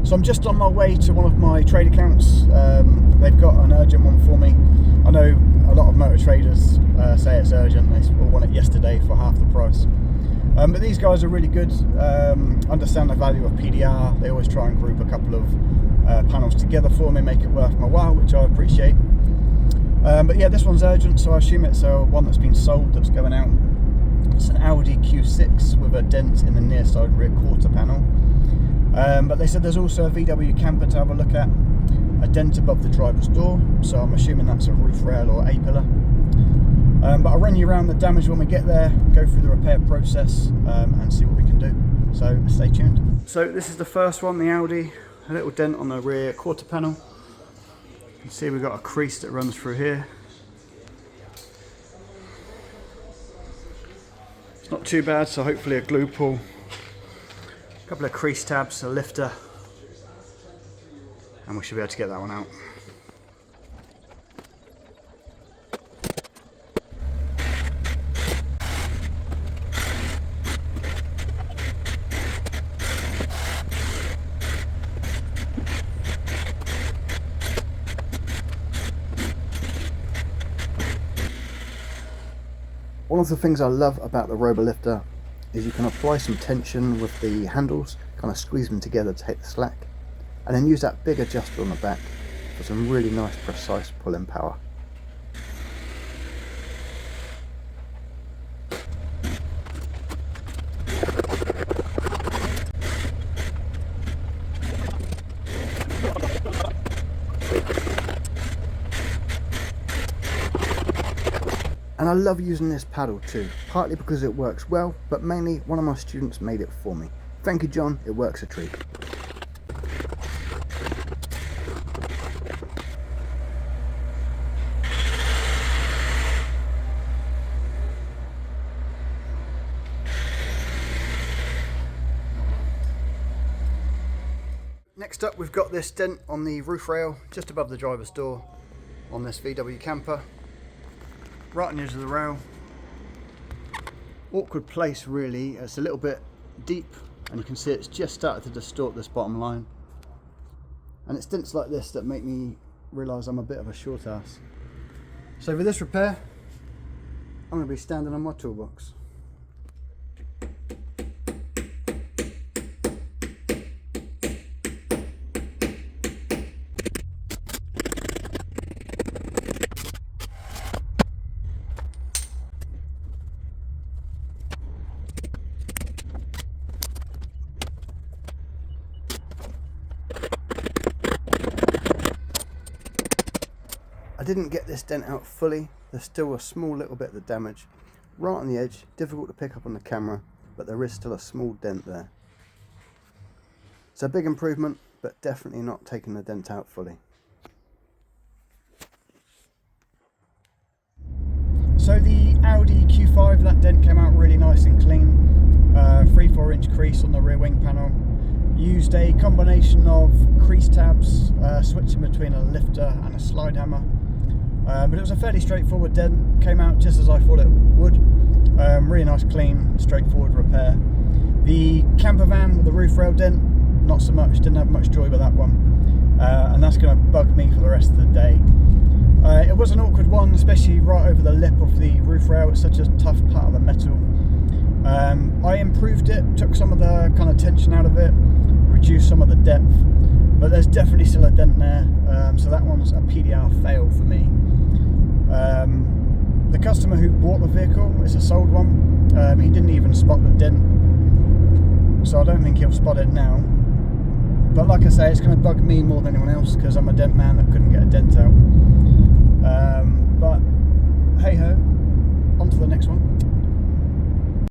So I'm just on my way to one of my trade accounts. They've got an urgent one for me. I know a lot of motor traders say it's urgent, they all want it yesterday for half the price. But these guys are really good, understand the value of PDR. They always try and group a couple of panels together for me, make it worth my while, which I appreciate. But yeah, this one's urgent, so I assume it's one that's been sold, that's going out. It's an Audi Q6 with a dent in the near side rear quarter panel. But they said there's also a VW camper to have a look at, a dent above the driver's door, so I'm assuming that's a roof rail or A-pillar. But I'll run you around the damage when we get there, go through the repair process and see what we can do. So stay tuned. So this is the first one, the Audi, a little dent on the rear quarter panel. You can see we've got a crease that runs through here. It's not too bad, so hopefully a glue pull. A couple of crease tabs, a lifter, and we should be able to get that one out. One of the things I love about the RoboLifter is you can apply some tension with the handles, kind of squeeze them together to take the slack, and then use that big adjuster on the back for some really nice precise pulling power. And I love using this paddle too, partly because it works well, but mainly one of my students made it for me. Thank you, John, it works a treat. Next up, we've got this dent on the roof rail, just above the driver's door on this VW camper. Right on the edge of the rail. Awkward place really, it's a little bit deep and you can see it's just started to distort this bottom line. And it's dents like this that make me realise I'm a bit of a short ass. So for this repair, I'm going to be standing on my toolbox. I didn't get this dent out fully, there's still a small little bit of the damage right on the edge, difficult to pick up on the camera, but there is still a small dent there. It's a big improvement, but definitely not taking the dent out fully. So the Audi Q5, that dent came out really nice and clean, 3-4 inch crease on the rear wing panel. Used a combination of crease tabs, switching between a lifter and a slide hammer. But it was a fairly straightforward dent, came out just as I thought it would. Really nice, clean, straightforward repair. The camper van with the roof rail dent, not so much, didn't have much joy with that one. And that's going to bug me for the rest of the day. It was an awkward one, especially right over the lip of the roof rail. It's such a tough part of the metal. I improved it, took some of the kind of tension out of it, reduced some of the depth, but there's definitely still a dent there, so that one's a PDR fail for me. The customer who bought the vehicle, it's a sold one, he didn't even spot the dent, so I don't think he'll spot it now. But like I say, it's going to bug me more than anyone else because I'm a dent man that couldn't get a dent